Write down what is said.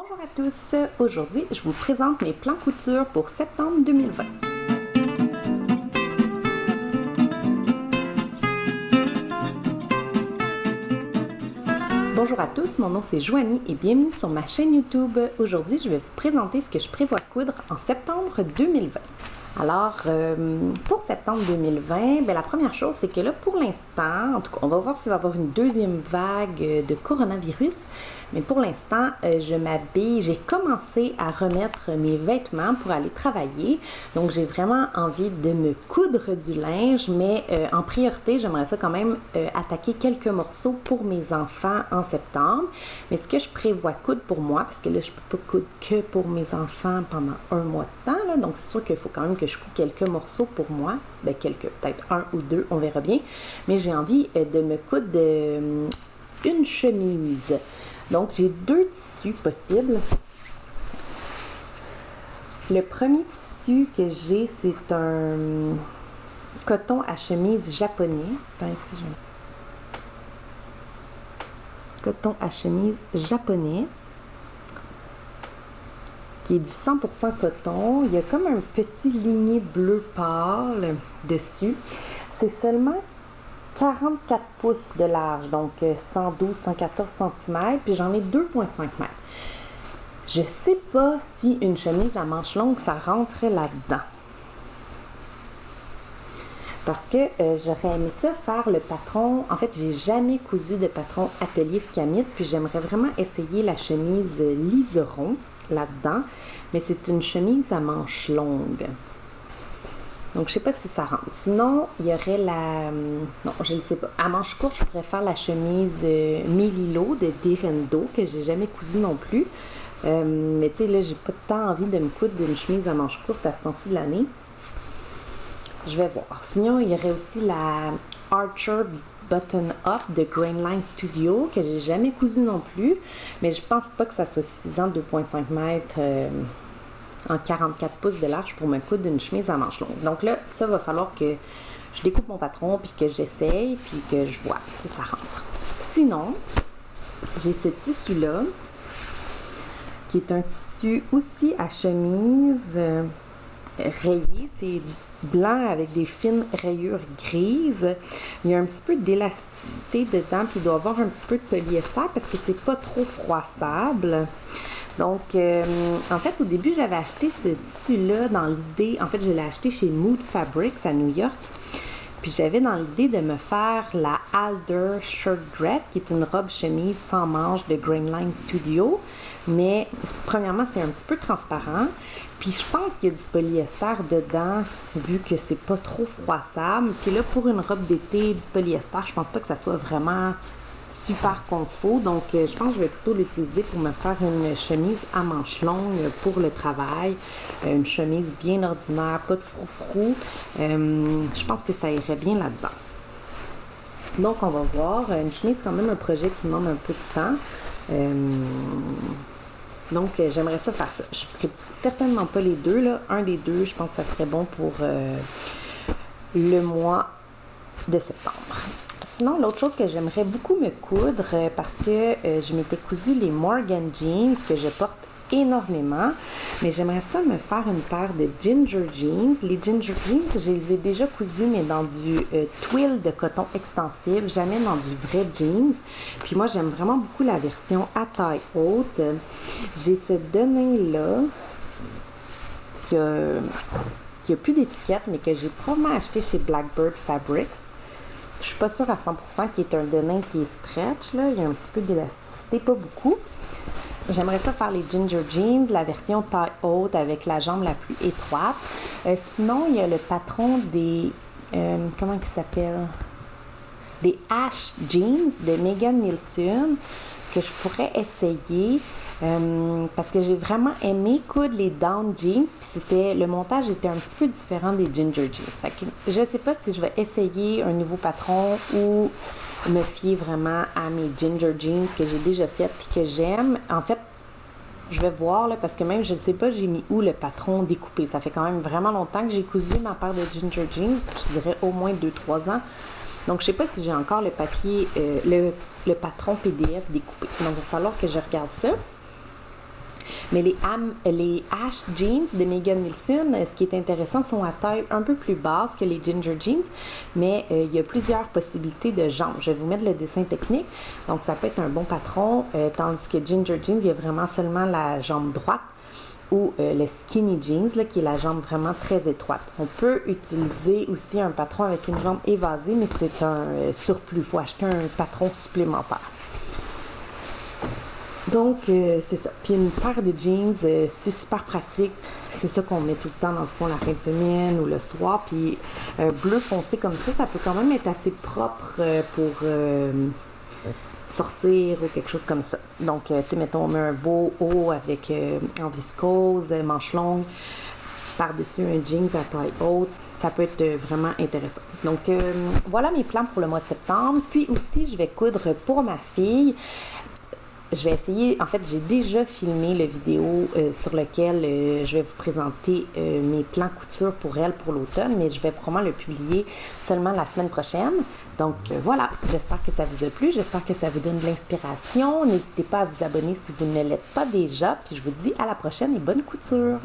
Bonjour à tous, aujourd'hui je vous présente mes plans couture pour septembre 2020. Bonjour à tous, mon nom c'est Joanie et bienvenue sur ma chaîne YouTube. Aujourd'hui je vais vous présenter ce que je prévois coudre en septembre 2020. Alors, pour septembre 2020, la première chose, c'est que là, pour l'instant, en tout cas, on va voir s'il va y avoir une deuxième vague de coronavirus, mais pour l'instant, je m'habille, j'ai commencé à remettre mes vêtements pour aller travailler, donc j'ai vraiment envie de me coudre du linge, mais en priorité, j'aimerais ça quand même attaquer quelques morceaux pour mes enfants en septembre, mais ce que je prévois coudre pour moi, parce que là, je peux pas coudre que pour mes enfants pendant un mois de temps, là, donc c'est sûr qu'il faut quand même que je couds quelques morceaux pour moi, peut-être un ou deux, on verra bien, mais j'ai envie de me coudre une chemise. Donc j'ai deux tissus possibles. Le premier tissu que j'ai, c'est un coton à chemise japonais. Attends, ici, coton à chemise japonais, qui est du 100% coton. Il y a comme un petit ligné bleu pâle dessus. C'est seulement 44 pouces de large, donc 112-114 cm, puis j'en ai 2,5 mètres. Je sais pas si une chemise à manches longues, ça rentrait là-dedans. Parce que j'aurais aimé ça faire le patron. En fait, j'ai jamais cousu de patron atelier scamite, puis j'aimerais vraiment essayer la chemise liseron là-dedans, mais c'est une chemise à manches longues. Donc, je sais pas si ça rentre. Sinon, il y aurait la... Non, je ne sais pas. À manches courtes, je pourrais faire la chemise Mélilo de Direndo, que j'ai jamais cousue non plus. Mais tu sais, là, j'ai pas tant envie de me coudre d'une chemise à manches courtes à ce temps-ci de l'année. Je vais voir. Sinon, il y aurait aussi la Archer Button Up de Grainline Studio, que j'ai jamais cousue non plus. Mais je pense pas que ça soit suffisant, 2,5 mètres... en 44 pouces de large pour me coudre d'une chemise à manches longues. Donc là, ça va falloir que je découpe mon patron, puis que j'essaye, puis que je vois si ça rentre. Sinon, j'ai ce tissu-là, qui est un tissu aussi à chemise rayé. C'est du blanc avec des fines rayures grises. Il y a un petit peu d'élasticité dedans, puis il doit avoir un petit peu de polyester parce que c'est pas trop froissable. Donc, en fait, au début, j'avais acheté ce tissu-là dans l'idée... En fait, je l'ai acheté chez Mood Fabrics à New York. Puis, j'avais dans l'idée de me faire la Alder Shirt Dress, qui est une robe chemise sans manches de Grainline Studio. Mais, premièrement, c'est un petit peu transparent. Puis, je pense qu'il y a du polyester dedans, vu que c'est pas trop froissable. Puis là, pour une robe d'été, du polyester, je pense pas que ça soit vraiment... super confort, donc je pense que je vais plutôt l'utiliser pour me faire une chemise à manches longues pour le travail, une chemise bien ordinaire, pas de froufrou. Je pense que ça irait bien là-dedans. Donc on va voir, une chemise quand même un projet qui demande un peu de temps. Donc j'aimerais ça faire ça. Je ferai certainement pas les deux, là. Un des deux, je pense que ça serait bon pour le mois de septembre. Sinon, l'autre chose que j'aimerais beaucoup me coudre, parce que je m'étais cousu les Morgan Jeans, que je porte énormément, mais j'aimerais ça me faire une paire de Ginger Jeans. Les Ginger Jeans, je les ai déjà cousus, mais dans du twill de coton extensible, jamais dans du vrai jeans. Puis moi, j'aime vraiment beaucoup la version à taille haute. J'ai ce denim-là, qui a plus d'étiquette, mais que j'ai probablement acheté chez Blackbird Fabrics. Je suis pas sûre à 100% qu'il est un denim qui est stretch, là. Il y a un petit peu d'élasticité, pas beaucoup. J'aimerais ça faire les Ginger Jeans, la version taille haute avec la jambe la plus étroite. Sinon, il y a le patron des... comment il s'appelle? Des Ash Jeans de Megan Nielsen que je pourrais essayer. Parce que j'ai vraiment aimé coudre les down jeans, puis le montage était un petit peu différent des ginger jeans. Fait que je sais pas si je vais essayer un nouveau patron ou me fier vraiment à mes ginger jeans que j'ai déjà fait puis que j'aime. En fait, je vais voir là, parce que même je ne sais pas j'ai mis où le patron découpé. Ça fait quand même vraiment longtemps que j'ai cousu ma paire de ginger jeans, je dirais au moins 2-3 ans. Donc, je sais pas si j'ai encore le papier, le patron PDF découpé. Donc, il va falloir que je regarde ça. Mais les Ash Jeans de Megan Nielsen, ce qui est intéressant, sont à taille un peu plus basse que les Ginger Jeans, mais il y a plusieurs possibilités de jambes. Je vais vous mettre le dessin technique, donc ça peut être un bon patron, tandis que Ginger Jeans, il y a vraiment seulement la jambe droite, ou le skinny jeans, là, qui est la jambe vraiment très étroite. On peut utiliser aussi un patron avec une jambe évasée, mais c'est un surplus. Il faut acheter un patron supplémentaire. Donc, c'est ça. Puis une paire de jeans, c'est super pratique. C'est ça qu'on met tout le temps, dans le fond, la fin de semaine ou le soir. Puis bleu foncé comme ça peut quand même être assez propre pour sortir ou quelque chose comme ça. Donc, tu sais, mettons, on met un beau haut avec en viscose, manche longue, par-dessus un jeans à taille haute. Ça peut être vraiment intéressant. Donc, voilà mes plans pour le mois de septembre. Puis aussi, je vais coudre pour ma fille. Je vais essayer, en fait, j'ai déjà filmé la vidéo sur laquelle je vais vous présenter mes plans couture pour elle pour l'automne, mais je vais probablement le publier seulement la semaine prochaine. Donc voilà, j'espère que ça vous a plu, j'espère que ça vous donne de l'inspiration. N'hésitez pas à vous abonner si vous ne l'êtes pas déjà, puis je vous dis à la prochaine et bonne couture!